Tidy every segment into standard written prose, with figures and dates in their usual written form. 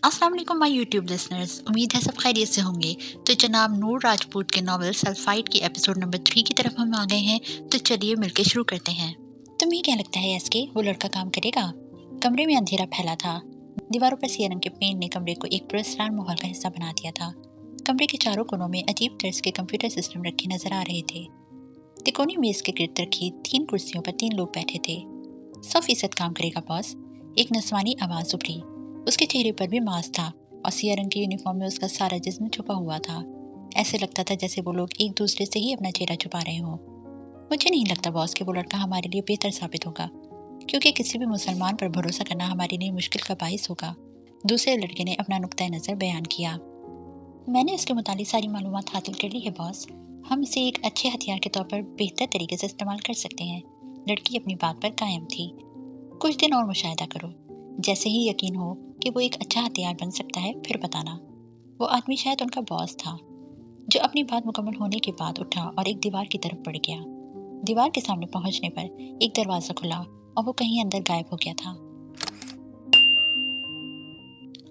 अस्सलाम वालेकुम my YouTube listeners. उम्मीद है सब खैरियत से होंगे। तो जनाब नूर राजपूत के नावल सल्फाइड की एपिसोड नंबर 3 की तरफ हम आ गए हैं। तो चलिए मिलके शुरू करते हैं। तुम्हें क्या लगता है एसके, वो लड़का काम करेगा? कमरे में अंधेरा फैला था। दीवारों पर सिया रंग के पेंट ने कमरे को एक पुरस्कार माहौल का हिस्सा बना दिया था। कमरे के चारों कोनों में अजीब तर्ज के कंप्यूटर सिस्टम रखे नजर आ रहे थे। तिकोनी मेज के गिर्द रखी 3 कुर्सियों पर 3 लोग बैठे थे। 100% काम करेगा बॉस, एक नस्वानी आवाज उभरी। उसके चेहरे पर भी मास्क था और सिया रंग की यूनिफॉर्म में उसका सारा जिस्म छुपा हुआ था। ऐसे लगता था जैसे वो लोग एक दूसरे से ही अपना चेहरा छुपा रहे हों। मुझे नहीं लगता बॉस कि वो लड़का हमारे लिए बेहतर साबित होगा, क्योंकि किसी भी मुसलमान पर भरोसा करना हमारे लिए मुश्किल का बाइस होगा। दूसरे लड़के ने अपना नुक्ता नज़र बयान किया। मैंने उसके मुतालिक सारी मालूमात हासिल कर ली है बॉस। हम इसे एक अच्छे हथियार के तौर पर बेहतर तरीके से इस्तेमाल कर सकते हैं। लड़की अपनी बात पर कायम थी। कुछ दिन और मुशाहिदा करो, जैसे ही यकीन हो कि वो एक अच्छा हथियार बन सकता है फिर बताना। वो आदमी शायद उनका बॉस था, जो अपनी बात मुकम्मल होने के बाद उठा और एक दीवार की तरफ बढ़ गया। दीवार के सामने पहुंचने पर एक दरवाजा खुला और वो कहीं अंदर गायब हो गया था।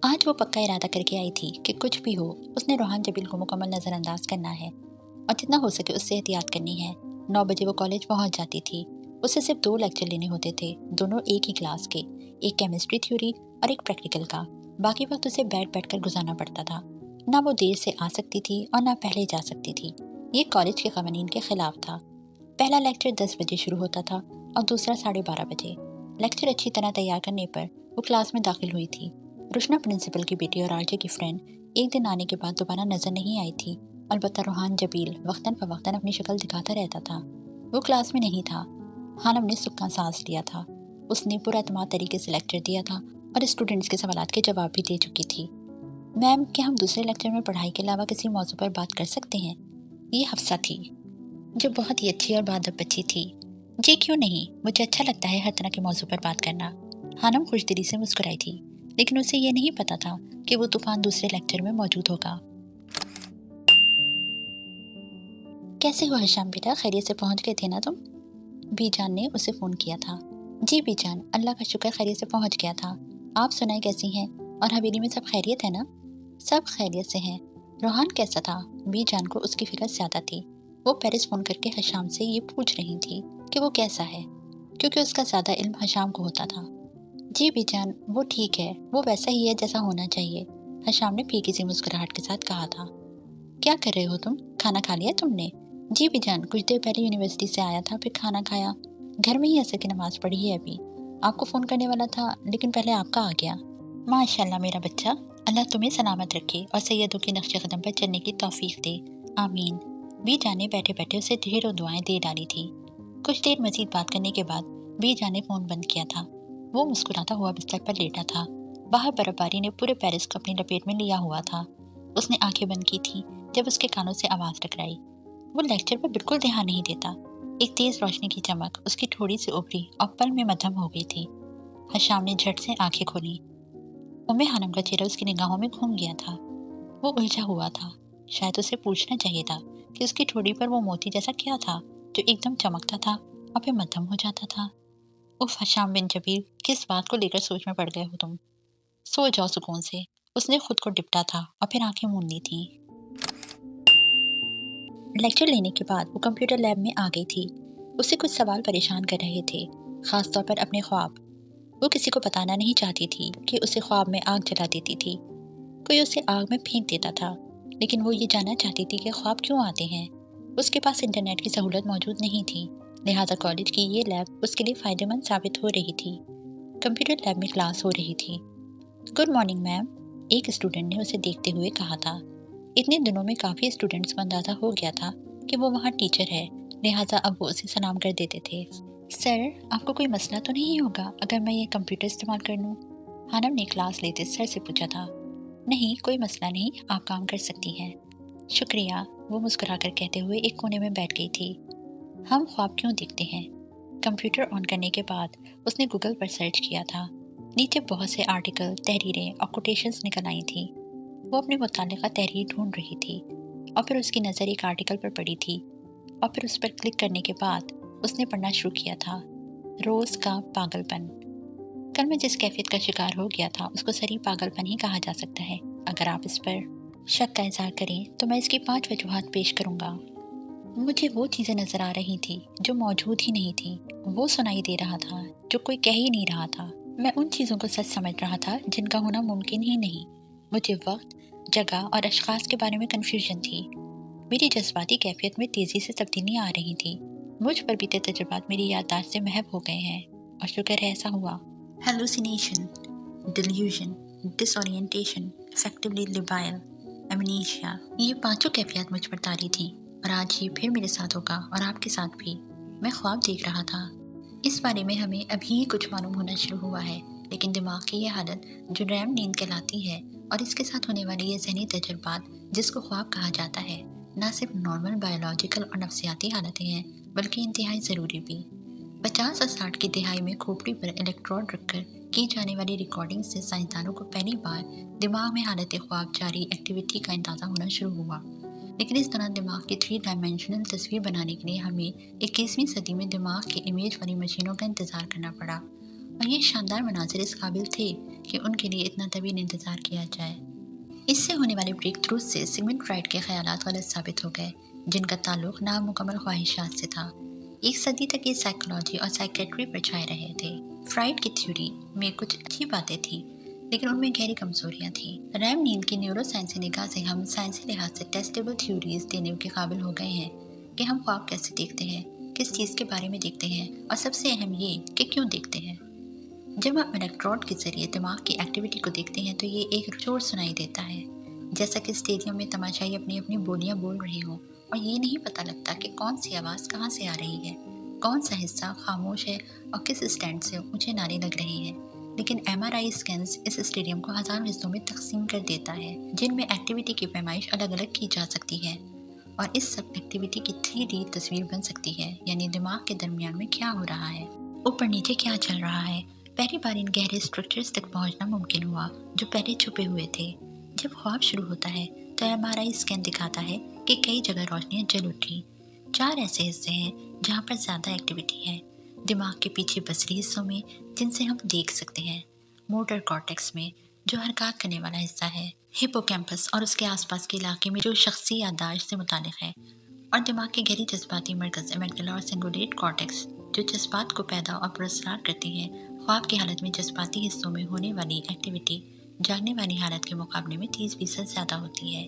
आज वो पक्का इरादा करके आई थी कि कुछ भी हो उसने रोहान जबील को मुकम्मल नज़रअंदाज करना है और जितना हो सके उससे एहतियात करनी है। 9 बजे वो कॉलेज पहुंच जाती थी। उसे सिर्फ 2 लेक्चर लेने होते थे, दोनों एक ही क्लास के, एक केमिस्ट्री थ्योरी और एक प्रैक्टिकल का। बाकी वक्त उसे बैठ कर गुजारना पड़ता था। ना वो देर से आ सकती थी और ना पहले जा सकती थी। ये कॉलेज के कवानीन के खिलाफ था। पहला लेक्चर 10 बजे शुरू होता था और दूसरा 12:30 बजे। लेक्चर अच्छी तरह तैयार करने पर वो क्लास में दाखिल हुई थी। रुशना प्रिंसिपल की बेटी और आरजे की फ्रेंड एक दिन आने के बाद दोबारा नजर नहीं आई थी। अलबत्ता रोहान जबील वक्तन फवक्तन अपनी शक्ल दिखाता रहता था। वो क्लास में नहीं था। हानम ने सुक्का सांस लिया था। उसने पूरा एतमाद तरीके से लेक्चर दिया था और स्टूडेंट्स के सवालात के जवाब भी दे चुकी थी। मैम, क्या हम दूसरे लेक्चर में पढ़ाई के अलावा किसी मौजू पर बात कर सकते हैं? ये हफ्सा थी, जो बहुत ही अच्छी और बादब बच्ची थी। जी क्यों नहीं, मुझे अच्छा लगता है हर तरह के मौजू पर बात करना। हानम खुशदिली से मुस्कुराई थी, लेकिन उसे ये नहीं पता था कि वो तूफान दूसरे लेक्चर में मौजूद होगा। कैसे हो हशाम बेटा, खैरियत से पहुंच गए थे ना तुम? बीजान ने उसे फ़ोन किया था। जी बीजान, अल्लाह का शुक्र खैरियत से पहुंच गया था। आप सुनाएं कैसी हैं? और हवेली में सब खैरियत है ना? सब खैरियत से हैं। रोहान कैसा था? बीजान को उसकी फिक्र ज़्यादा थी। वो पेरिस फ़ोन करके हशाम से ये पूछ रही थी कि वो कैसा है, क्योंकि उसका ज़्यादा इल्म हशाम को होता था। जी बीजान, वो ठीक है, वो वैसा ही है जैसा होना चाहिए। हशाम ने फीकी सी मुस्कुराहट के साथ कहा था। क्या कर रहे हो तुम? खाना खा लिया तुमने? जी बीजान, कुछ देर पहले यूनिवर्सिटी से आया था, फिर खाना खाया। घर में ही असर की नमाज पढ़ी है अभी। आपको फ़ोन करने वाला था, लेकिन पहले आपका आ गया। माशाल्लाह मेरा बच्चा, अल्लाह तुम्हें सलामत रखे और सैयदों के नक्शे कदम पर चलने की तौफीक दे। आमीन। बीजान ने बैठे बैठे उसे ढेरों दुआएं दे डाली थी। कुछ देर मजीद बात करने के बाद बीजान ने फ़ोन बंद किया था। वो मुस्कुराता हुआ बिस्तर पर लेटा था। बाहर बर्फबारी ने पूरे पेरिस को अपनी लपेट में लिया हुआ था। उसने आंखें बंद की थी जब उसके कानों से आवाज़ टकराई। वो लेक्चर पर बिल्कुल ध्यान नहीं देता। एक तेज रोशनी की चमक उसकी ठोड़ी से उभरी और पल में मद्धम हो गई थी। हशाम ने झट से आंखें खोली। उम्मे हानम का चेहरा उसकी निगाहों में घूम गया था। वो उलझा हुआ था। शायद उसे पूछना चाहिए था कि उसकी ठोड़ी पर वो मोती जैसा क्या था जो एकदम चमकता था और फिर मद्धम हो जाता था। उफ हशाम बिन जबीर, किस बात को लेकर सोच में पड़ गए हो तुम? सो जाओ सुकून से। उसने खुद को डिपटा था और फिर आंखें मूंद ली थी। लेक्चर लेने के बाद वो कंप्यूटर लैब में आ गई थी। उसे कुछ सवाल परेशान कर रहे थे, खास तौर पर अपने ख्वाब। वो किसी को बताना नहीं चाहती थी कि उसे ख्वाब में आग जला देती थी। कोई उसे आग में फेंक देता था, लेकिन वो ये जानना चाहती थी कि ख्वाब क्यों आते हैं। उसके पास इंटरनेट की सहूलत मौजूद नहीं थी, लिहाजा कॉलेज की ये लैब उसके लिए फ़ायदेमंद साबित हो रही थी। कंप्यूटर लैब में क्लास हो रही थी। गुड मॉर्निंग मैम, एक स्टूडेंट ने उसे देखते हुए कहा था। इतने दिनों में काफ़ी स्टूडेंट्स को अंदाज़ा हो गया था कि वो वहाँ टीचर है, लिहाजा अब वो उसे सलाम कर देते थे। सर, आपको कोई मसला तो नहीं होगा अगर मैं ये कंप्यूटर इस्तेमाल कर लूँ? हानम ने क्लास लेते सर से पूछा था। नहीं, कोई मसला नहीं, आप काम कर सकती हैं। शुक्रिया, वो मुस्कुराकर कहते हुए एक कोने में बैठ गई थी। हम ख्वाब क्यों देखते हैं? कंप्यूटर ऑन करने के बाद उसने गूगल पर सर्च किया था। नीचे बहुत से आर्टिकल, तहरीरें और कोटेशंस निकल आई थी। वो अपने मुतालिका तहरीर ढूंढ रही थी और फिर उसकी नज़र एक आर्टिकल पर पड़ी थी और फिर उस पर क्लिक करने के बाद उसने पढ़ना शुरू किया था। रोज़ का पागलपन। कल मैं जिस कैफियत का शिकार हो गया था उसको सरी पागलपन ही कहा जा सकता है। अगर आप इस पर शक का इजहार करें तो मैं इसकी 5 वजूहात पेश करूंगा। मुझे वो चीज़ें नज़र आ रही थी जो मौजूद ही नहीं थी। वो सुनाई दे रहा था जो कोई कह ही नहीं रहा था। मैं उन चीज़ों को सच समझ रहा था जिनका होना मुमकिन ही नहीं। मुझे वक्त, जगह और अशखास के बारे में कन्फ्यूजन थी। मेरी जज्बाती कैफियत में तेज़ी से तब्दीलियाँ आ रही थी। मुझ पर बीते तजुर्बात मेरी याददाश्त से महव हो गए हैं और शुक्र है ऐसा हुआ। Hallucination, delusion, disorientation, effectively लिबाइल, amnesia, ये पांचों कैफियत मुझ पर तारी थी और आज ये फिर मेरे साथ होगा और आपके साथ भी। मैं ख्वाब देख रहा था। इस बारे में हमें अभी कुछ मालूम होना शुरू हुआ है, लेकिन दिमाग की यह हालत जो रैम नींद कहलाती है और इसके साथ होने वाली ये जहनी तजुर्बात जिसको ख्वाब कहा जाता है, न सिर्फ नॉर्मल बायोलॉजिकल और नफ्सियाती हालतें हैं बल्कि इंतहाई ज़रूरी भी। 50 और 60 की दिहाई में खोपड़ी पर इलेक्ट्रोड रखकर की जाने वाली रिकॉर्डिंग से साइंसदानों को पहली बार दिमाग में हालत ख्वाब जारी एक्टिविटी का अंदाज़ा होना शुरू हुआ। लेकिन इस दौरान दिमाग की 3 डायमेंशनल तस्वीर बनाने के लिए हमें 21वीं सदी में दिमाग के इमेज वाली मशीनों का इंतज़ार करना पड़ा और ये शानदार मनाजिर इस काबिल थे कि उनके लिए इतना तवील इंतज़ार किया जाए। इससे होने वाले ब्रेक थ्रू से सिगमंड फ्राइड के ख्यालात गलत साबित हो गए, जिनका ताल्लुक नामुकम्मल ख्वाहिशात से था। एक सदी तक ये साइकोलॉजी और साइकेट्री पर छाए रहे थे। फ्राइड की थ्योरी में कुछ अच्छी बातें थी, लेकिन उनमें गहरी कमजोरियां थी। रैम नील की न्यूरो साइंसी निगाह से हम साइंसी लिहाज से टेस्टेबल थ्योरीज देने के काबिल हो गए हैं कि हम ख्वाब कैसे देखते हैं, किस चीज़ के बारे में देखते हैं और सबसे अहम ये कि क्यों देखते हैं। जब आप इलेक्ट्रोड के जरिए दिमाग की एक्टिविटी को देखते हैं तो ये एक शोर सुनाई देता है, जैसा कि स्टेडियम में तमाशाई अपनी अपनी बोलियां बोल रहे हो और ये नहीं पता लगता कि कौन सी आवाज़ कहाँ से आ रही है, कौन सा हिस्सा खामोश है और किस स्टैंड से ऊंचे नारे लग रहे हैं। लेकिन MRI स्कैन्स इस स्टेडियम को हज़ारों हिस्सों में तकसीम कर देता है, जिनमें एक्टिविटी की पैमाइश अलग अलग की जा सकती है और इस सब एक्टिविटी की 3D तस्वीर बन सकती है, यानी दिमाग के दरमियान में क्या हो रहा है, ऊपर नीचे क्या चल रहा है। पहली बार इन गहरे स्ट्रक्चर्स तक पहुंचना मुमकिन हुआ जो पहले छुपे हुए थे। जब ख्वाब शुरू होता है तो MRI स्कैन दिखाता है कि कई जगह रोशनियां जल उठी। 4 ऐसे हिस्से हैं जहां पर ज़्यादा एक्टिविटी है। दिमाग के पीछे बसरी हिस्सों में, जिनसे हम देख सकते हैं, मोटर कॉर्टेक्स में जो हरकत करने वाला हिस्सा है, हिपोकैम्पस और उसके आसपास के इलाके में जो शख्सी याददाश्त से मुतालिक है, और दिमाग के गहरी जज्बाती मरकज़ एमेगडाला और सिंगुलेट कॉर्टेक्स जो जज्बात को पैदा और पुरस्कार करते हैं। ख्वाब की हालत में जज्बाती हिस्सों में होने वाली एक्टिविटी जागने वाली हालत के मुकाबले में 30% ज़्यादा होती है।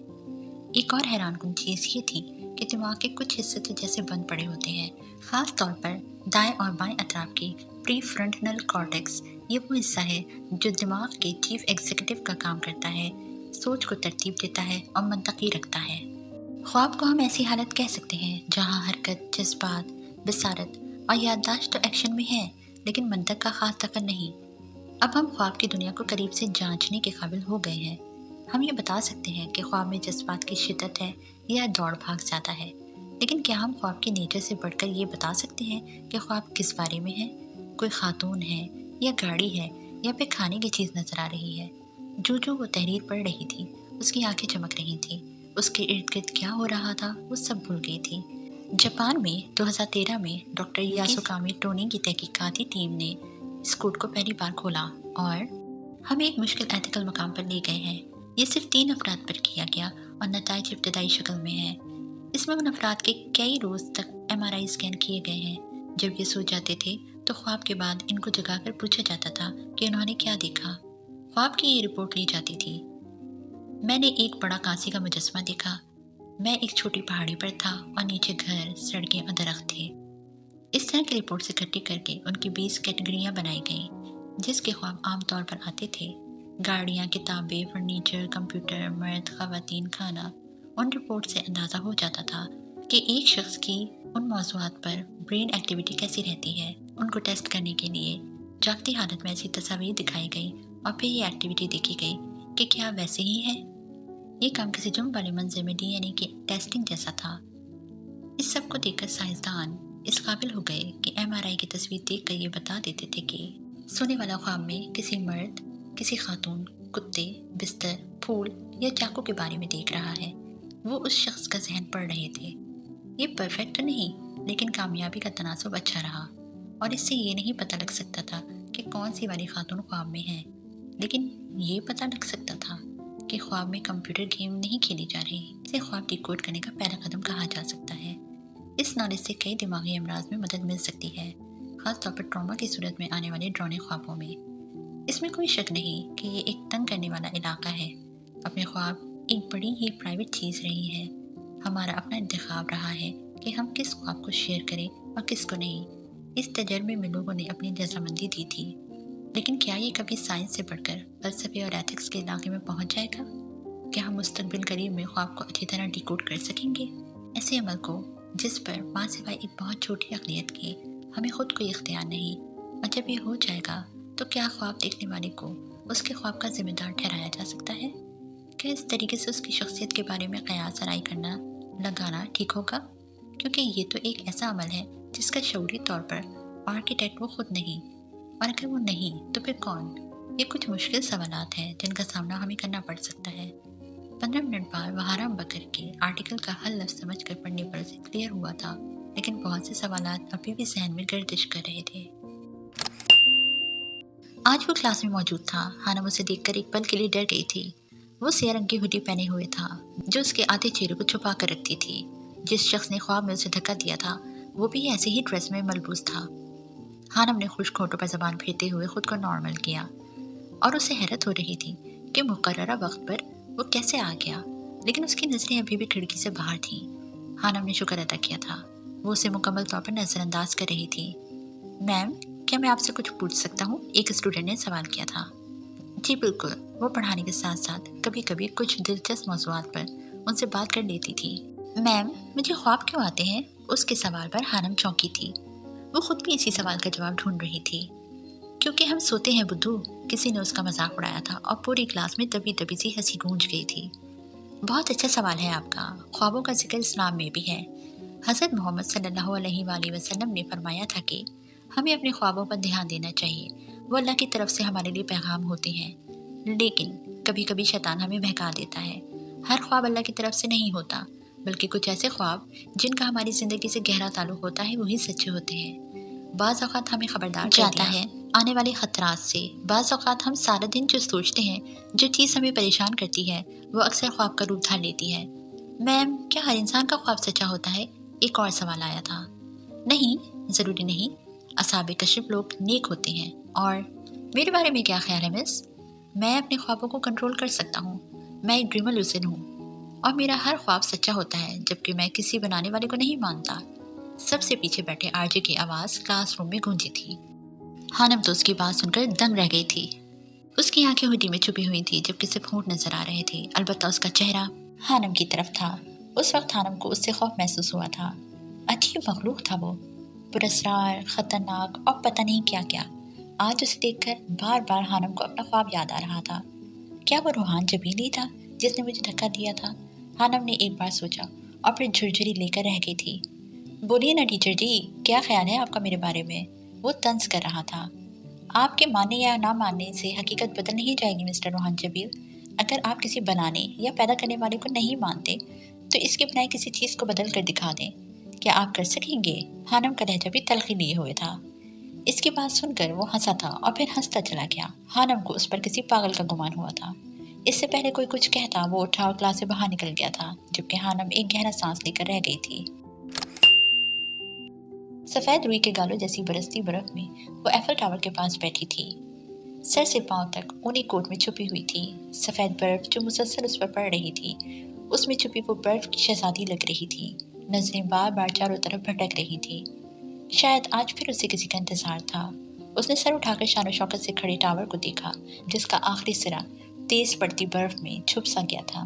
एक और हैरानकुन चीज़ ये थी कि दिमाग के कुछ हिस्से तो जैसे बंद पड़े होते हैं, ख़ास तौर पर दाएं और बाएं अतराफ की प्री फ्रंटल कॉर्टेक्स। ये वो हिस्सा है जो दिमाग के चीफ एग्जीक्यूटिव का काम करता है, सोच को तरतीब देता है और मंतकी रखता है। ख्वाब को हम ऐसी हालत कह सकते हैं जहाँ हरकत, जज्बात, बसारत और याददाश्त तो एक्शन में है, लेकिन मंतक का खास दखल नहीं। अब हम ख्वाब की दुनिया को करीब से जांचने के काबिल हो गए हैं। हम ये बता सकते हैं कि ख्वाब में जज्बात की शिद्दत है या दौड़ भाग ज़्यादा है, लेकिन क्या हम ख्वाब के नेचर से बढ़कर ये बता सकते हैं कि ख्वाब किस बारे में है? कोई खातून है या गाड़ी है या फिर खाने की चीज़ नज़र आ रही है? जो वो तहरीर पढ़ रही थी, उसकी आंखें चमक रही थी, उसके इर्द गिर्द क्या हो रहा था वो सब भूल गई थी। जापान में 2013 में डॉक्टर यासुकामी टोनी की तहकीकाती टीम ने इस कोड को पहली बार खोला और हमें एक मुश्किल एथिकल मकाम पर ले गए हैं। ये सिर्फ 3 अफराद पर किया गया और नताइज इब्तदाई शक्ल में है। इसमें उन अफराद के कई रोज़ तक MRI स्कैन किए गए हैं। जब ये सो जाते थे तो ख्वाब के बाद इनको जगाकर पूछा जाता था कि उन्होंने क्या देखा। ख्वाब की ये रिपोर्ट ली जाती थी। मैंने एक बड़ा कांसी का मुजस्मा देखा। मैं एक छोटी पहाड़ी पर था और नीचे घर, सड़कें और दरख्त थे। इस तरह की रिपोर्ट इकट्ठी करके उनकी 20 कैटेगरियाँ बनाई गईं, जिसके ख्वाब आमतौर पर आते थे। गाड़ियाँ, किताबें, फर्नीचर, कंप्यूटर, मर्द, ख़वातीन, खाना। उन रिपोर्ट से अंदाज़ा हो जाता था कि एक शख्स की उन मौज़ूआत पर ब्रेन एक्टिविटी कैसी रहती है। उनको टेस्ट करने के लिए जागती हालत में ऐसी तस्वीर दिखाई गई और फिर ये एक्टिविटी देखी गई कि क्या वैसे ही है। ये काम किसी जुर्म वाले मंजर में DNA की टेस्टिंग जैसा था। इस सब को देखकर साइंसदान इस काबिल हो गए कि MRI की तस्वीर देखकर ये बता देते थे कि सोने वाला ख्वाब में किसी मर्द, किसी खातून, कुत्ते, बिस्तर, फूल या चाकू के बारे में देख रहा है। वो उस शख्स का जहन पढ़ रहे थे। ये परफेक्ट तो नहीं, लेकिन कामयाबी का तनासब अच्छा रहा और इससे ये नहीं पता लग सकता था कि कौन सी वाली खातून ख्वाब में है, लेकिन ये पता लग सकता था कि ख्वाब में कंप्यूटर गेम नहीं खेली जा रही। इसे ख्वाब डिकोड करने का पहला कदम कहा जा सकता है। इस नॉलेज से कई दिमागी अमराज में मदद मिल सकती है, खासतौर पर ट्रॉमा की सूरत में आने वाले डरावने ख्वाबों में। इसमें कोई शक नहीं कि ये एक तंग करने वाला इलाका है। अपने ख्वाब एक बड़ी ही प्राइवेट चीज़ रही है। हमारा अपना इंतखाब रहा है कि हम किस ख्वाब को शेयर करें और किस को नहीं। इस तजर्बे में लोगों ने अपनी रजामंदी दी थी, लेकिन क्या ये कभी साइंस से बढ़कर फलसफे और एथिक्स के इलाके में पहुंच जाएगा? क्या हम मुस्तकबिल करीब में ख्वाब को अच्छी तरह डिकोड कर सकेंगे? ऐसे अमल को जिस पर माँ सिवाय एक बहुत छोटी अक़लियत के हमें खुद कोई इख्तियार नहीं, और जब ये हो जाएगा तो क्या ख्वाब देखने वाले को उसके ख्वाब का जिम्मेदार ठहराया जा सकता है? क्या इस तरीके से उसकी शख्सियत के बारे में क़यास आराई करना लगाना ठीक होगा? क्योंकि ये तो एक ऐसा अमल है जिसका शऊरी तौर पर आर्किटेक्ट वो खुद नहीं, और अगर वो नहीं तो फिर कौन? ये कुछ मुश्किल सवालात हैं जिनका सामना हमें करना पड़ सकता है। 15 मिनट बाद वहाराम बकर के आर्टिकल का हल लफ्ज़ समझ कर पढ़ने पर से क्लियर हुआ था, लेकिन बहुत से सवालात अभी भी जहन में गर्दिश कर रहे थे। आज वो क्लास में मौजूद था। हानम उसे देखकर एक पल के लिए डर गई थी। वो सिया रंग की हुडी पहने हुए था जो उसके आधे चेहरे को छुपा कर रखती थी। जिस शख्स ने ख्वाब में उसे धक्का दिया था वो भी ऐसे ही ड्रेस में मलबूस था। हानम ने खुश्क होठों पर जबान फेरते हुए खुद को नॉर्मल किया और उसे हैरत हो रही थी कि मुकर्ररा वक्त पर वो कैसे आ गया, लेकिन उसकी नज़रें अभी भी खिड़की से बाहर थीं। हानम ने शुक्र अदा किया था। वो उसे मुकम्मल तौर पर नज़रअंदाज कर रही थी। मैम, क्या मैं आपसे कुछ पूछ सकता हूँ? एक स्टूडेंट ने सवाल किया था। जी बिल्कुल। वो पढ़ाने के साथ साथ कभी कभी कुछ दिलचस्प मौज़ूआत पर उनसे बात कर लेती थी। मैम, मुझे ख्वाब क्यों आते हैं? उसके सवाल पर हानम चौंकी थी। वो खुद भी इसी सवाल का जवाब ढूंढ रही थी। क्योंकि हम सोते हैं बुद्धू, किसी ने उसका मजाक उड़ाया था और पूरी क्लास में दबी दबी सी हंसी गूंज गई थी। बहुत अच्छा सवाल है आपका। ख्वाबों का जिक्र इस्लाम में भी है। हज़रत मोहम्मद सल्लल्लाहु अलैहि वसल्लम ने फरमाया था कि हमें अपने ख्वाबों पर ध्यान देना चाहिए। वो अल्लाह की तरफ से हमारे लिए पैगाम होते हैं, लेकिन कभी कभी शैतान हमें बहका देता है। हर ख्वाब अल्लाह की तरफ से नहीं होता, बल्कि कुछ ऐसे ख्वाब जिनका हमारी ज़िंदगी से गहरा ताल्लुक़ होता है वही सच्चे होते हैं। बाज़ औक़ात हमें खबरदार जाता है आने वाले ख़तरात से। बाज़ औक़ात हम सारा दिन जो सोचते हैं, जो चीज़ हमें परेशान करती है, वो अक्सर ख्वाब का रूप धार लेती है। मैम, क्या हर इंसान का ख्वाब सच्चा होता है? एक और सवाल आया था। नहीं, ज़रूरी नहीं। असहाबे कशिफ लोग नेक होते हैं। और मेरे बारे में क्या ख्याल है मिस? मैं अपने ख्वाबों को कंट्रोल कर सकता हूँ। मैं एक ड्रीमर लूसिड हूँ और मेरा हर ख्वाब सच्चा होता है, जबकि मैं किसी बनाने वाले को नहीं मानता। सबसे पीछे बैठे आरजे की आवाज़ क्लासरूम में गूंजी थी। हानम तो उसकी बात सुनकर दंग रह गई थी। उसकी आंखें हुडी में छुपी हुई थी, जबकि सिर्फ होंठ नजर आ रहे थे। अलबत्ता उसका चेहरा हानम की तरफ था। उस वक्त हानम को उससे खौफ महसूस हुआ था। अजीब मखलूक था वो, पुरस्कार, खतरनाक और पता नहीं क्या क्या। आज उसे देखकर बार बार हानम को अपना ख्वाब याद आ रहा था। क्या वो रूहान जबीली था जिसने मुझे धक्का दिया था? हानम ने एक बार सोचा और फिर झुरझुरी लेकर रह गई थी। बोलिए ना टीचर जी, क्या ख्याल है आपका मेरे बारे में? वो तंज कर रहा था। आपके मानने या ना मानने से हकीकत बदल नहीं जाएगी मिस्टर रूहान जबील। अगर आप किसी बनाने या पैदा करने वाले को नहीं मानते तो इसके बनाए किसी चीज़ को बदल कर दिखा दें। क्या आप कर सकेंगे? हानम का लहजा भी तलखी लिए हुए था। इसकी बात सुनकर वो हंसा था और फिर हंसता चला गया। हानम को उस पर किसी पागल का गुमान हुआ था। इससे पहले कोई कुछ कहता वो उठा और क्लास से बाहर निकल गया था, जबकि हानम एक गहरा सांस लेकर रह गई थी। सफ़ेद रुई के गालों जैसी बरसती बर्फ में वो एफल टावर के पास बैठी थी। सर से पांव तक ऊनी कोट में छुपी हुई थी। सफ़ेद बर्फ जो मुसलसल उस पर पड़ रही थी, उसमें छुपी वो बर्फ की शहजादी लग रही थी। नजरें बार बार चारों तरफ भटक रही थी। शायद आज फिर उसे किसी का इंतजार था। उसने सर उठाकर शान शौकत से खड़े टावर को देखा, जिसका आखिरी सिरा तेज पड़ती बर्फ में छुप सा गया था।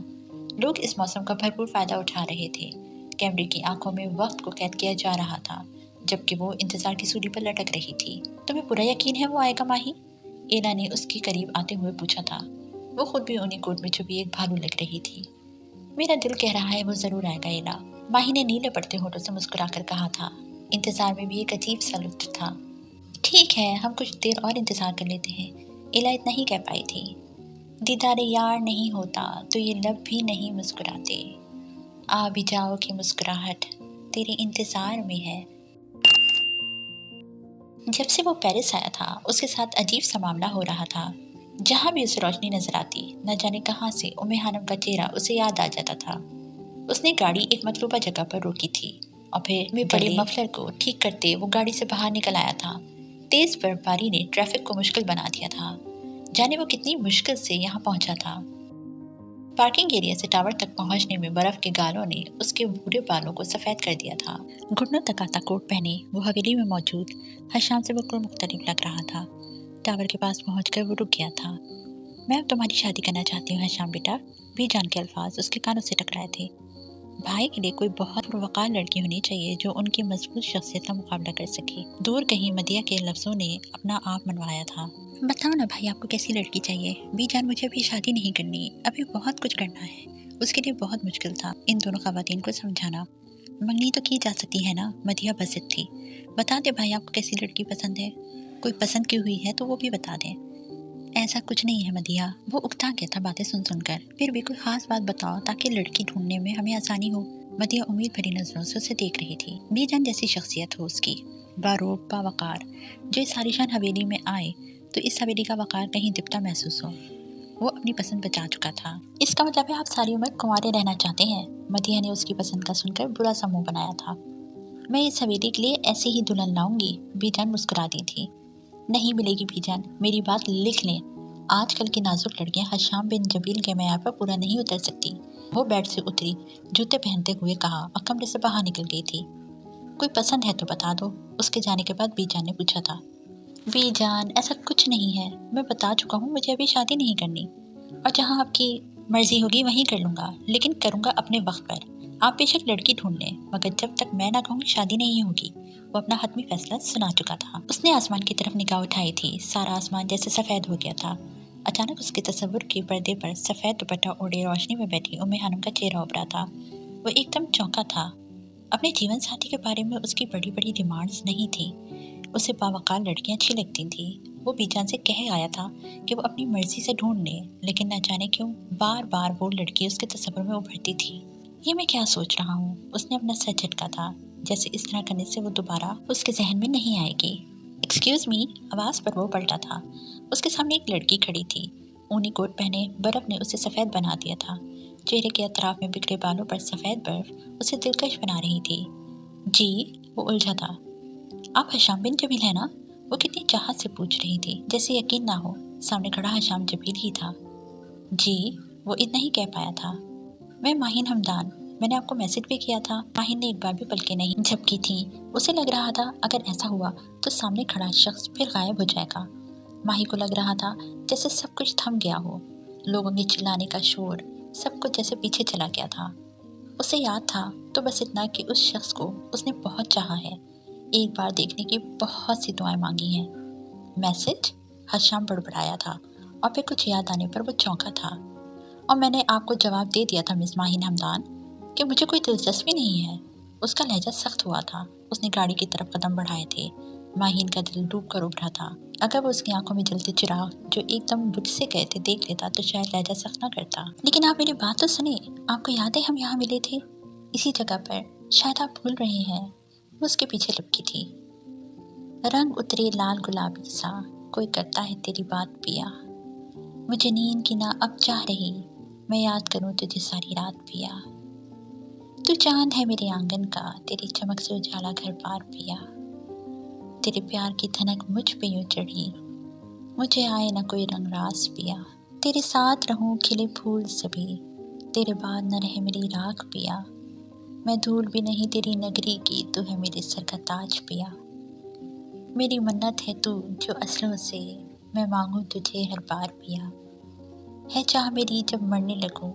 लोग इस मौसम का भरपूर फायदा उठा रहे थे। कैमरे की आंखों में वक्त को कैद किया जा रहा था, जबकि वो इंतजार की सूली पर लटक रही थी। तुम्हें पूरा यकीन है वो आएगा माही? एला ने उसके करीब आते हुए पूछा था। वो खुद भी ऊनी कोट में छुपी एक भालू लग रही थी। मेरा दिल कह रहा है वो जरूर आएगा एला, माही ने नीले पड़ते होठों से मुस्कुराकर कहा था। इंतजार में भी एक अजीब सा लुत्फ था। ठीक है, हम कुछ देर और इंतजार कर लेते हैं, एला इतना ही कह पाई थी। दीदारे यार नहीं होता तो ये लब भी नहीं मुस्कुराते। आ भी जाओ कि मुस्कुराहट तेरे इंतजार में है। जब से वो पेरिस आया था उसके साथ अजीब सा मामला हो रहा था। जहाँ भी उसे रोशनी नजर आती, न जाने कहाँ से उम्मे हानम का चेहरा उसे याद आ जाता था। उसने गाड़ी एक मतलूबा जगह पर रोकी थी और फिर में बड़े मफलर को ठीक करते वो गाड़ी से बाहर निकल आया था। तेज बर्फबारी ने ट्रैफिक को मुश्किल बना दिया था। जाने वो कितनी मुश्किल से यहाँ पहुंचा था। पार्किंग एरिया से टावर तक पहुंचने में बर्फ के गालों ने उसके भूरे बालों को सफ़ेद कर दिया था। घुटनों तक आता कोट पहने वो हवेली में मौजूद हशाम से बिल्कुल मुख्तलिफ लग रहा था। टावर के पास पहुंचकर वो रुक गया था। मैं अब तुम्हारी शादी करना चाहती हूँ हशाम बेटा, बीजान के अल्फाज उसके कानों से टकराए थे। भाई के लिए कोई बहुत पुरवकार लड़की होनी चाहिए जो उनकी मजबूत शख्सियत का मुकाबला कर सके। दूर कहीं मदिया के लफ्ज़ों ने अपना आप मनवाया था। बताओ ना भाई, आपको कैसी लड़की चाहिए? बीजान, मुझे अभी शादी नहीं करनी, अभी बहुत कुछ करना है। उसके लिए बहुत मुश्किल था इन दोनों खवातीन को समझाना। मंगनी तो की जा सकती है ना? मदिया बसित थी। बता दे भाई, आपको कैसी लड़की पसंद है? कोई पसंद की हुई है तो वो भी बता दें। ऐसा कुछ नहीं है मदिया, वो उकता गया था बातें सुन सुनकर। फिर भी कोई खास बात बताओ ताकि लड़की ढूंढने में हमें आसानी हो। मदिया उम्मीद भरी नजरों से उसे देख रही थी। बीजान जैसी शख्सियत हो उसकी, बारूब बावकार, जो इस आलीशान हवेली में आए तो इस हवेली का वकार कहीं दिपता महसूस हो। वो अपनी पसंद बचा चुका था। इसका मतलब है आप सारी उम्र कुंवारे रहना चाहते हैं? मदिया ने उसकी पसंद का सुनकर बुरा सा मुंह बनाया था। मैं इस हवेली के लिए ऐसे ही दुल्हन लाऊंगी, बीजान मुस्कुरा दी थी। नहीं मिलेगी बीजान, मेरी बात लिख लें। आजकल की नाजुक लड़कियां हशाम बिन जबील के मैार पर पूरा नहीं उतर सकती। वो बेड से उतरी, जूते पहनते हुए कहा और कमरे से बाहर निकल गई थी। कोई पसंद है तो बता दो, उसके जाने के बाद बीजान ने पूछा था। बीजान, ऐसा कुछ नहीं है, मैं बता चुका हूँ, मुझे अभी शादी नहीं करनी, और जहाँ आपकी मर्जी होगी वहीं कर लूँगा, लेकिन करूँगा अपने वक्त पर। आप बेशक लड़की ढूंढ लें, मगर जब तक मैं ना कहूँ शादी नहीं होगी। वो अपना हतमी फैसला सुना चुका था। उसने आसमान की तरफ निगाह उठाई थी। सारा आसमान जैसे सफ़ेद हो गया था। अचानक उसके तस्वुर के पर्दे पर सफ़ेद दुपट्टा ओढ़े रोशनी में बैठी उम्मे हानम का चेहरा उभरा था। वो एकदम चौंका था। अपने जीवन साथी के बारे में उसकी बड़ी बड़ी डिमांड्स नहीं थी। उसे बावकार लड़कियां अच्छी लगती थी। वो बीजान से कह आया था कि वो अपनी मर्जी से ढूंढ ले, लेकिन न जाने क्यों बार बार वो लड़की उसके तस्वुर में उभरती थी। ये मैं क्या सोच रहा हूँ? उसने अपना सर झटका था, जैसे इस तरह करने से वो दोबारा उसके जहन में नहीं आएगी। एक्सक्यूज मी, आवाज़ पर वो पलटा था। उसके सामने एक लड़की खड़ी थी। ऊनी कोट पहने बर्फ ने उसे सफ़ेद बना दिया था। चेहरे के अतराफ में बिखरे बालों पर सफ़ेद बर्फ उसे दिलकश बना रही थी। जी, वो उलझा था। आप हशाम बिन जबील है ना? वो कितनी चाहत से पूछ रही थी, जैसे यकीन ना हो सामने खड़ा हशाम जबील ही था। जी, वो इतना ही कह पाया था। मैं माहिन हमदान, मैंने आपको मैसेज भी किया था। माहिन ने एक बार भी पलकें नहीं झपकी थी। उसे लग रहा था अगर ऐसा हुआ तो सामने खड़ा शख्स फिर गायब हो जाएगा। माही को लग रहा था जैसे सब कुछ थम गया हो। लोगों के चिल्लाने का शोर, सब कुछ जैसे पीछे चला गया था। उसे याद था तो बस इतना कि उस शख्स को उसने बहुत चाहा है, एक बार देखने की बहुत सी दुआएं मांगी हैं। मैसेज? हशाम बड़बड़ाया था और फिर कुछ याद आने पर वो चौंका था। और मैंने आपको जवाब दे दिया था मिस माहिन हमदान कि मुझे कोई दिलचस्पी नहीं है। उसका लहजा सख्त हुआ था। उसने गाड़ी की तरफ कदम बढ़ाए थे। माहिन का दिल डूब कर उभरा था। अगर वो उसकी आंखों में जलते चिराग जो एकदम बुझ से गए थे देख लेता तो शायद लहजा सख्त ना करता। लेकिन आप मेरी बात तो सुने, आपको याद है हम यहाँ मिले थे इसी जगह पर? शायद आप भूल रहे हैं। वो उसके पीछे लपकी थी। रंग उतरे लाल गुलाबी सा, कोई करता है तेरी बात पिया। मुझे नींद की ना अब चाह रही, मैं याद करूं तुझे सारी रात पिया। तू चांद है मेरे आंगन का, तेरी चमक से उजाला घर पार पिया। तेरे प्यार की धनक मुझ पे यूं चढ़ी, मुझे आए ना कोई रंग रास पिया। तेरे साथ रहूं खिले फूल सभी, तेरे बाद न रहे मेरी राख पिया। मैं धूल भी नहीं तेरी नगरी की, तू है मेरे सर का ताज पिया। मेरी मन्नत है तू जो असलों से, मैं मांगू तुझे हर बार पिया। है चाह मेरी जब मरने लगूं,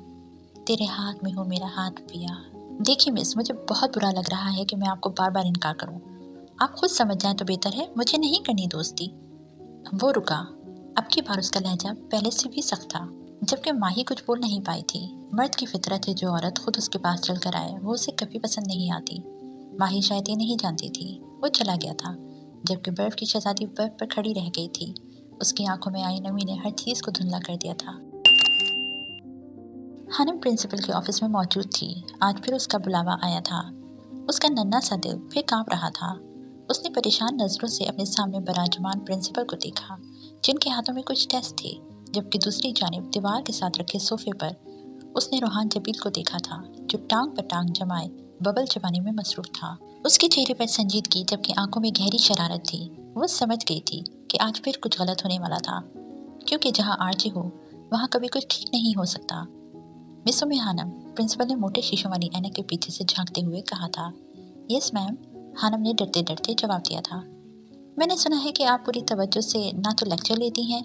तेरे हाथ में हो मेरा हाथ पिया। देखिए मिस, मुझे बहुत बुरा लग रहा है कि मैं आपको बार बार इनकार करूं। आप खुद समझ जाएं तो बेहतर है, मुझे नहीं करनी दोस्ती। वो रुका। अब की बार उसका लहजा पहले से भी सख्त था, जबकि माही कुछ बोल नहीं पाई थी। मर्द की फितरत है, जो औरत खुद उसके पास चल कर आए वो उसे कभी पसंद नहीं आती। माही शायद ये नहीं जानती थी। वो चला गया था, जबकि बर्फ की शहजादी बर्फ पर खड़ी रह गई थी। उसकी आंखों में आई नमी ने हर चीज़ को धुंधला कर दिया था। हानम प्रिंसिपल के ऑफिस में मौजूद थी। आज फिर उसका बुलावा आया था। उसका नन्हा सा दिल फिर कांप रहा था। उसने परेशान नज़रों से अपने सामने बराजमान प्रिंसिपल को देखा, जिनके हाथों में कुछ टेस्ट थे, जबकि दूसरी जानिब दीवार के साथ रखे सोफे पर उसने रोहान जबील को देखा था, जो टांग पर टांग जमाए बबल चबाने में मसरूफ था। उसके चेहरे पर संजीदगी जबकि आंखों में गहरी शरारत थी। वो समझ गई थी कि आज फिर कुछ गलत होने वाला था, क्योंकि जहाँ आरजे हो वहाँ कभी कुछ ठीक नहीं हो सकता। मिस उम्मे हानम, प्रिंसिपल ने मोटे शीशों वाली ऐनक के पीछे से झांकते हुए कहा था। यस मैम, हानम ने डरते डरते जवाब दिया था। मैंने सुना है कि आप पूरी तवज्जो से ना तो लेक्चर लेती हैं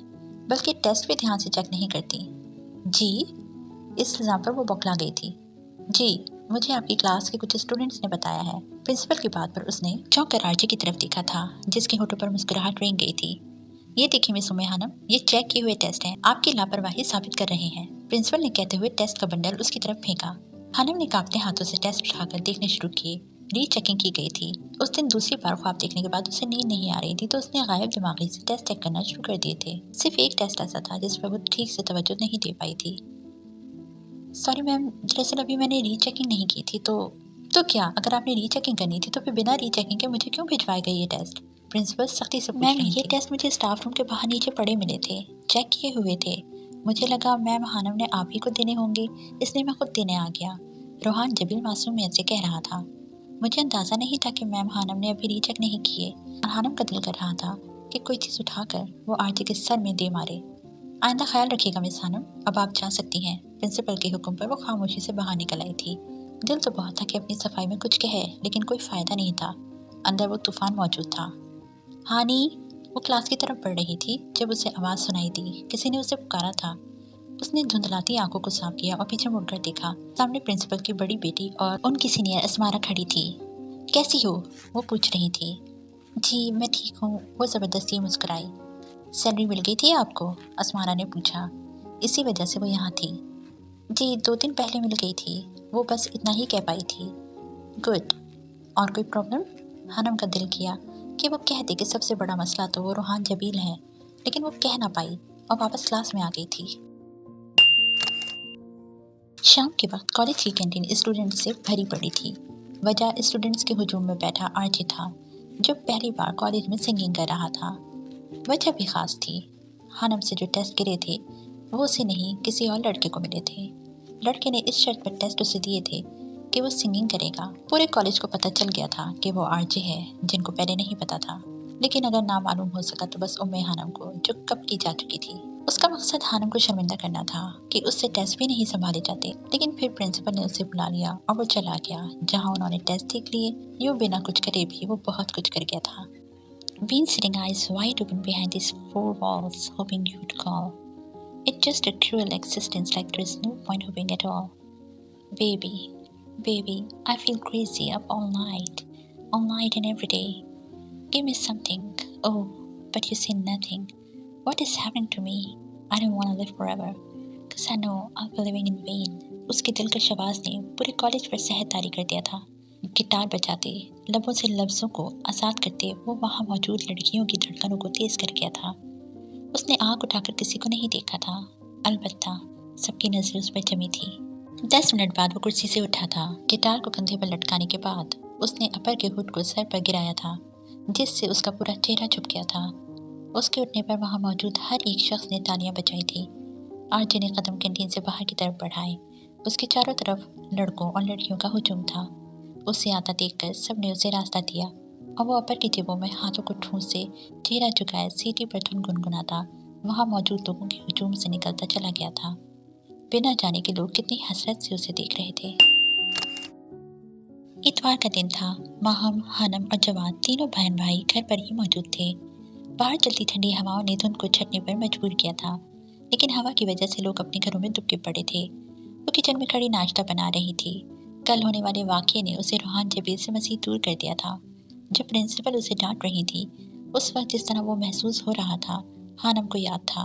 बल्कि टेस्ट भी ध्यान से चेक नहीं करती। जी? इस इल्ज़ाम पर वो बौखला गई थी। जी, मुझे आपकी क्लास के कुछ स्टूडेंट्स ने बताया है। प्रिंसिपल की बात पर उसने चौंक कर आरजे की तरफ देखा था, जिसके होठों पर मुस्कुराहट रेंग गई थी। ये देखिए मिस उम्मे हानम, ये चेक किए हुए टेस्ट हैं, आपकी लापरवाही साबित कर रहे हैं। प्रिंसिपल ने कहते हुए टेस्ट का बंडल उसकी तरफ फेंका। हानम ने कांपते हाथों से टेस्ट उठाकर देखने शुरू किए। रीचेकिंग की गई थी। उस दिन दूसरी बार ख्वाब देखने के बाद उसे नींद नहीं आ रही थी, तो उसने गायब दिमागी से टेस्ट चेक करना शुरू कर दिए थे। सिर्फ एक टेस्ट ऐसा था जिस पर वो ठीक से तवज्जो नहीं दे पाई थी। सॉरी मैम, दरअसल अभी मैंने रीचेकिंग नहीं की थी। तो क्या, अगर आपने रीचेकिंग करनी थी तो फिर बिना रीचेकिंग के मुझे क्यों भिजवाए गए ये टेस्ट? प्रिंसिपल सख्ती से पूछ रही थी। मैम, ये टेस्ट मुझे स्टाफ रूम के बाहर नीचे पड़े मिले थे, चेक किए हुए थे। मुझे लगा मैम हानम ने आप ही को देने होंगे, इसलिए मैं खुद देने आ गया। रोहान जबील मासूमियत से कह रहा था। मुझे अंदाज़ा नहीं था कि मैम हानम ने अभी रीचेक नहीं किए, और हानम का दिल कर रहा था कि कोई चीज़ उठाकर वो आरजे के सर में दे मारे। आइंदा ख्याल रखिएगा मिस हानम, अब आप जा सकती हैं। प्रिंसिपल के हुक्म पर वो खामोशी से बाहर निकल आई थी। दिल तो बहुत था कि अपनी सफाई में कुछ कहे, लेकिन कोई फ़ायदा नहीं था। अंदर वो तूफान मौजूद था। हानी, वो क्लास की तरफ बढ़ रही थी जब उसे आवाज़ सुनाई दी। किसी ने उसे पुकारा था। उसने धुंधलाती आंखों को साफ किया और पीछे मुड़कर देखा। सामने प्रिंसिपल की बड़ी बेटी और उनकी सीनियर अस्मारा खड़ी थी। कैसी हो? वो पूछ रही थी। जी मैं ठीक हूँ, वो ज़बरदस्ती मुस्कुराई। सैलरी मिल गई थी आपको? अस्मारा ने पूछा। इसी वजह से वो यहाँ थी। जी 2 दिन पहले मिल गई थी, वो बस इतना ही कह पाई थी। गुड। और कोई प्रॉब्लम? हानम का दिल किया कि वो कह दे कि सबसे बड़ा मसला तो वो रोहान जबील है, लेकिन वो कह ना पाई और वापस क्लास में आ गई थी। शाम के वक्त कॉलेज की कैंटीन स्टूडेंट्स से भरी पड़ी थी। वजह स्टूडेंट्स के हुजूम में बैठा आरजे था, जो पहली बार कॉलेज में सिंगिंग कर रहा था। वजह भी खास थी। हानम से जो टेस्ट गिरे थे वो उसे नहीं, किसी और लड़के को मिले थे। लड़के ने इस शर्त पर टेस्ट उसे दिए थे कि वो सिंगिंग करेगा। पूरे कॉलेज को पता चल गया था कि वो आरजे है, जिनको पहले नहीं पता था। लेकिन अगर ना मालूम हो सका तो बस उम्मे हानम को, जो कब की जा चुकी थी। उसका मकसद हानम को शर्मिंदा करना था कि उससे टेस्ट भी नहीं संभाले जाते। लेकिन फिर प्रिंसिपल ने उसे बुला लिया और वो चला गया। जहाँ उन्होंने टेस्ट देख लिए, यूँ बिना कुछ करे भी वो बहुत कुछ कर गया था। Been sitting eyes wide open behind these four walls, hoping you'd call. It's just a cruel existence, like there is no point hoping at all. Baby, baby, I feel crazy up all night and every day. Give me something. Oh, but you say nothing. What is happening to me? I don't want to live forever, because I know I'll be living in vain. उसके दिल का शवाज ने पूरे college पर सहद तारी कर दिया था। गिटार बजाते, लबों से लफ्ज़ों को आज़ाद करते वो वहाँ मौजूद लड़कियों की धड़कनों को तेज़ कर गया था। उसने आँख उठाकर किसी को नहीं देखा था, अलबत्ता सबकी नज़रें उस पर जमी थी। 10 मिनट बाद वो कुर्सी से उठा था। गिटार को कंधे पर लटकाने के बाद उसने अपर के हुड को सर पर गिराया था, जिससे उसका पूरा चेहरा छुप गया था। उसके उठने पर वहाँ मौजूद हर एक शख्स ने तालियां बजाई थी। आरजे ने कदम कैंटीन से बाहर की तरफ बढ़ाए। उसके चारों तरफ लड़कों और लड़कियों का हुजूम था। उसे आता देखकर सबने उसे रास्ता दिया और वो अपर की जेबों में हाथों को ठूंसे चेहरा झुकाए सीटी पर धुन गुनगुनाता वहाँ मौजूद लोगों के हुजूम से निकलता चला गया था। बिना जाने के लोग कितनी हसरत से उसे देख रहे थे। इतवार का दिन था। माहम, हानम और जवाद तीनों बहन भाई घर पर ही मौजूद थे। बाहर चलती ठंडी हवाओं ने धुंध को छटने पर मजबूर किया था, लेकिन हवा की वजह से लोग अपने घरों में दुबके पड़े थे। वो किचन में खड़ी नाश्ता बना रही थी। कल होने वाले वाक़ये ने उसे रोहान जबील से मज़ीद दूर कर दिया था। जब प्रिंसिपल उसे डांट रही थी, उस वक्त जिस तरह वो महसूस हो रहा था, हानम को याद था।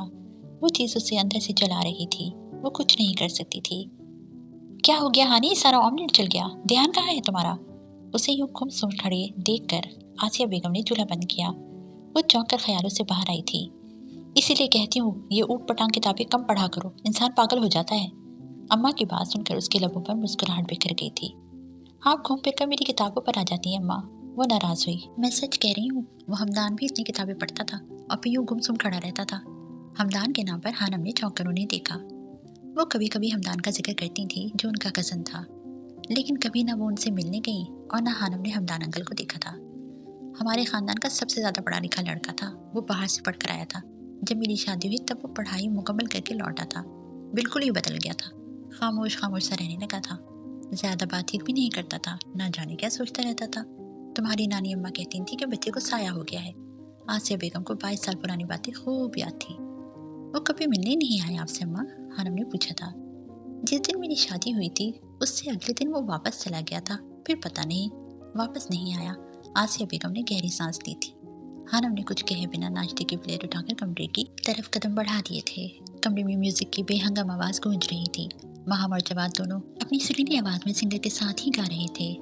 वो चीज़ उसे अंदर से जला रही थी। वो कुछ नहीं कर सकती थी। क्या हो गया हानी, सारा ऑमलेट जल गया, ध्यान कहाँ है तुम्हारा? उसे यूँ गुमसुम खड़े देखकर आसिया बेगम ने चूल्हा बंद किया। वो चौंक कर ख्यालों से बाहर आई थी। इसीलिए कहती हूँ ये ऊट पटांग किताबें कम पढ़ा करो, इंसान पागल हो जाता है। अम्मा की बात सुनकर उसके लबों पर मुस्कुराहट बिखर गई थी। आप घूम फिर कर मेरी किताबों पर आ जाती हैं अम्मा। वो नाराज़ हुई। मैं सच कह रही हूँ, वो हमदान भी इतनी किताबें पढ़ता था और फिर यूँ गुमसुम खड़ा रहता था। हमदान के नाम पर हानम ने चौंक कर उन्हें देखा। वो कभी कभी हमदान का जिक्र करती थी जो उनका कज़न था, लेकिन कभी ना वो उनसे मिलने गई और ना हानम ने हमदान अंकल को देखा था। हमारे ख़ानदान का सबसे ज़्यादा पढ़ा लिखा लड़का था। वो बाहर से पढ़ कर आया था। जब मेरी शादी हुई तब वो पढ़ाई मुकम्मल करके लौटा था। बिल्कुल ही बदल गया था। खामोश खामोश सा रहने लगा था। ज़्यादा बातचीत भी नहीं करता था, ना जाने क्या सोचता रहता था। तुम्हारी नानी अम्मा कहती थी कि बच्चे को साया हो गया है। आसिया बेगम को 22 साल पुरानी बातें खूब याद थी। वो कभी मिलने नहीं आए आपसे अम्मा? हानम ने पूछा था। जिस दिन मेरी शादी हुई थी उससे अगले दिन वो वापस चला गया था, फिर पता नहीं वापस नहीं आया। आसिया बेगम ने गहरी सांस ली थी। हानम ने कुछ कहे बिना नाश्ते की प्लेट उठाकर कमरे की तरफ कदम बढ़ा दिए थे। कमरे में म्यूजिक की बेहंगम आवाज गूंज रही थी। महाम और जवाद दोनों अपनी सुरीली आवाज में सिंगर के साथ ही गा रहे थे।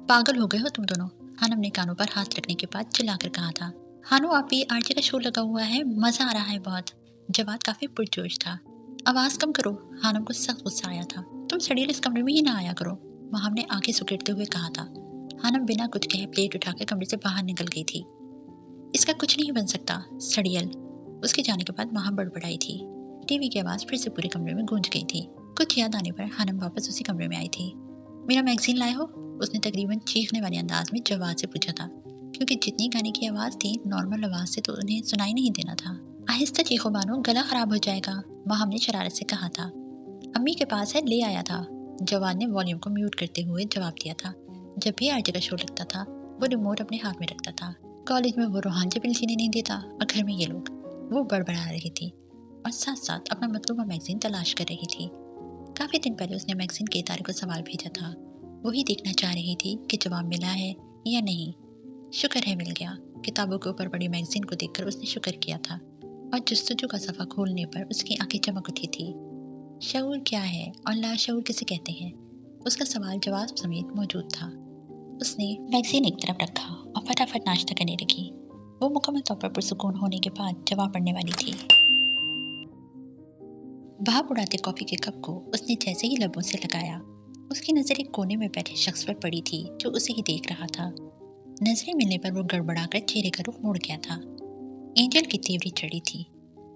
पागल हो गए हो तुम दोनों? हानम ने कानों पर हाथ रखने के बाद चिल्लाकर कहा था। हानो, आप भी आरजे का शो लगा हुआ है, मजा आ रहा है बहुत। जवाद काफी पुरजोश था। आवाज कम करो। हानम को सख्त गुस्सा आया था। तुम सड़ील इस कमरे में ही ना आया करो, महाम ने आंखें सुकेड़ते हुए कहा था। हानम बिना कुछ कहे प्लेट उठाकर कमरे से बाहर निकल गई थी। इसका कुछ नहीं बन सकता, सड़ियल। उसके जाने के बाद महाम बड़बड़ाई थी। टीवी की आवाज फिर से पूरे कमरे में गूंज गई थी। कुछ याद आने पर हानम वापस उसी कमरे में आई थी। मेरा मैगजीन लाए हो? उसने तकरीबन चीखने वाले अंदाज में जवाद से पूछा था, क्योंकि जितनी गाने की आवाज थी नॉर्मल आवाज से तो उन्हें सुनाई नहीं देना था। आहिस्ता चीखो बानो, गला खराब हो जाएगा, महाम ने शरारत से कहा था। अम्मी के पास है, ले आया था, जवाद ने वॉल्यूम को म्यूट करते हुए जवाब दिया था। जब भी आरजे का शो लगता था वो रिमोट अपने हाथ में रखता था। कॉलेज में वो रोहान जब जीने नहीं देता और घर में ये लोग। वो बड़बड़ा रही थी और साथ साथ अपना मतलूबा मैगजीन तलाश कर रही थी। काफ़ी दिन पहले उसने मैगजीन के इदारे को सवाल भेजा था। वही देखना चाह रही थी कि जवाब मिला है या नहीं। शुक्र है मिल गया। किताबों के ऊपर बड़ी मैगजीन को देखकर उसने शुक्र किया था और जस्तजू का सफ़ा खोलने पर उसकी आंखें चमक उठी थी। शऊर क्या है और लाशऊर किसे कहते हैं? उसका सवाल जवाब समेत मौजूद था। उसने मैगजीन एक तरफ रखा और फटाफट नाश्ता करने लगी। वो मुकम्मल तौर पर पुरसुकून होने के बाद जवाब पढ़ने वाली थी। भाप उड़ाते कॉफी के कप को उसने जैसे ही लबों से लगाया, उसकी नज़र एक कोने में बैठे शख्स पर पड़ी थी जो उसे ही देख रहा था। नजरें मिलने पर वो गड़बड़ाकर चेहरे का रुख मोड़ गया था। एंजल की तेवरी चढ़ी थी।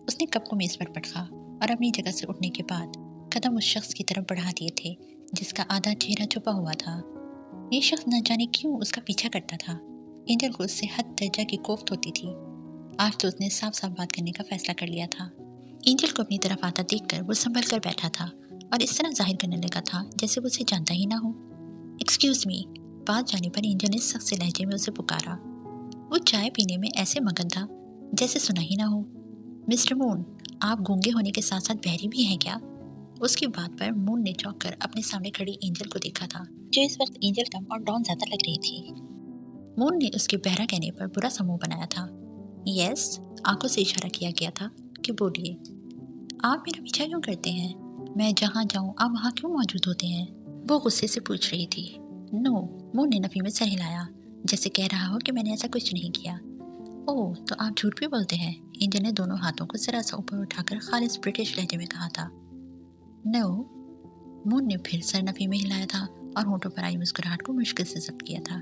उसने कप को मेज पर पटका और अपनी जगह से उठने के बाद कदम उस शख्स की तरफ बढ़ा दिए थे जिसका आधा चेहरा छुपा हुआ था। ये शख्स न जाने क्यों उसका पीछा करता था। एंजल को उससे हद दर्जा की कोफ्त होती थी। आज तो उसने साफ साफ बात करने का फैसला कर लिया था। एंजल को अपनी तरफ आता देखकर वो संभल कर बैठा था और इस तरह जाहिर करने लगा था जैसे वो उसे जानता ही ना हो। Excuse me. बात जाने पर एंजल ने सख्त से लहजे में उसे पुकारा। वो चाय पीने में ऐसे मगन था जैसे सुना ही ना हो। मिस्टर मून, आप गूंगे होने के साथ साथ बहरी भी हैं क्या? उसकी बात पर मून ने चौंक कर अपने सामने खड़ी एंजल को देखा था, जो इस वक्त एंजल कम और डॉन ज्यादा लग रही थी। मून ने उसके बहरा कहने पर बुरा सा मुंह बनाया था। यस, आंखों से इशारा किया गया था कि बोलिए। आप मेरा पीछा क्यों करते हैं? मैं जहाँ जाऊँ आप वहाँ क्यों मौजूद होते हैं? वो गुस्से से पूछ रही थी। नो, मून ने नफी में सर हिलाया जैसे कह रहा हो कि मैंने ऐसा कुछ नहीं किया। ओह, तो आप झूठ भी बोलते हैं? एंजल ने दोनों हाथों को जरा सा ऊपर उठाकर खालिस ब्रिटिश लहजे में कहा था। नो, मून ने फिर सर नफी में हिलाया था और होठों पर आई मुस्कुराहट को मुश्किल से जब्त किया था।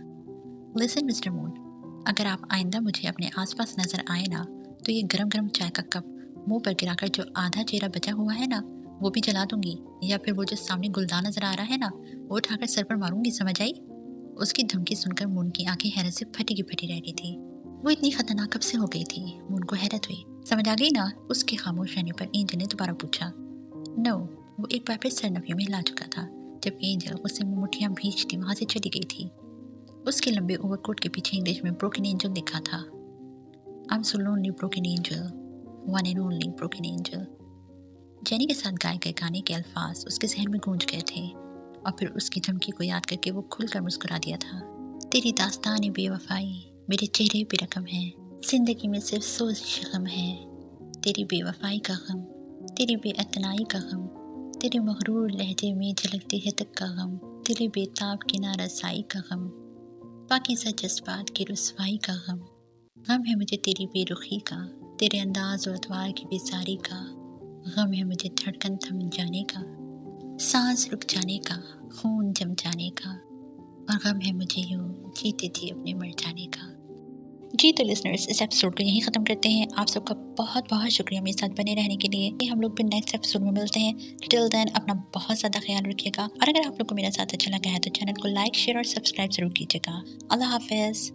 लिसन मिस्टर मून, अगर आप आइंदा मुझे अपने आसपास नजर आए ना तो ये गरम गरम चाय का कप मुंह पर गिराकर जो आधा चेहरा बचा हुआ है ना वो भी जला दूंगी, या फिर वो जो सामने गुलदान नजर आ रहा है ना वो उठाकर सर पर मारूंगी, समझ आई? उसकी धमकी सुनकर मून की आंखें हैरत से फटी की फटी रह रही थी। वो इतनी खतरनाक कब से हो गई थी? मून को हैरत हुई। समझ आ गई ना? उसके खामोश रहने पर एंजल ने दोबारा पूछा। नो, वो एक बार फिर सर नफियों में हिला चुका था जब एंजल गुस्से में मुठ्ठियां भींचती वहां से चली गई थी। उसके लंबे ओवरकोट के पीछे इंग्लिश में ब्रोकन एंजल लिखा था। I am so lonely broken angel, one and only broken angel. Jenny के साथ गाए गए गाने के अल्फाज उसके जहन में गूंज गए थे और फिर उसकी धमकी को याद करके वो खुलकर मुस्कुरा दिया था। तेरी दास्तान बेवफाई मेरे चेहरे पे रकम है, जिंदगी में सिर्फ सोच गम है। तेरी बेवफाई का गम, तेरी बेअतनाई का गम, तेरे मगरूर लहजे में झलकती है तक का गम, तेरे बेताब की नारसाई का गम, पाकीज़ा जज्बात की रुसवाई का गम। गम है मुझे तेरी बेरुखी का, तेरे अंदाज और अतवार की बेजारी का। गम है मुझे धड़कन थम जाने का, सांस रुक जाने का, खून जम जाने का। और गम है मुझे यूँ जीते जी अपने मर जाने का। जी तो लिसनर्स, इस एपिसोड को यहीं ख़त्म करते हैं। आप सबका बहुत बहुत शुक्रिया मेरे साथ बने रहने के लिए। हम लोग फिर नेक्स्ट एपिसोड में मिलते हैं। टिल देन अपना बहुत ज़्यादा ख्याल रखिएगा, और अगर आप लोग को मेरा साथ अच्छा लगा है तो चैनल को लाइक, शेयर और सब्सक्राइब ज़रूर कीजिएगा। अल्लाह हाफ़िज़।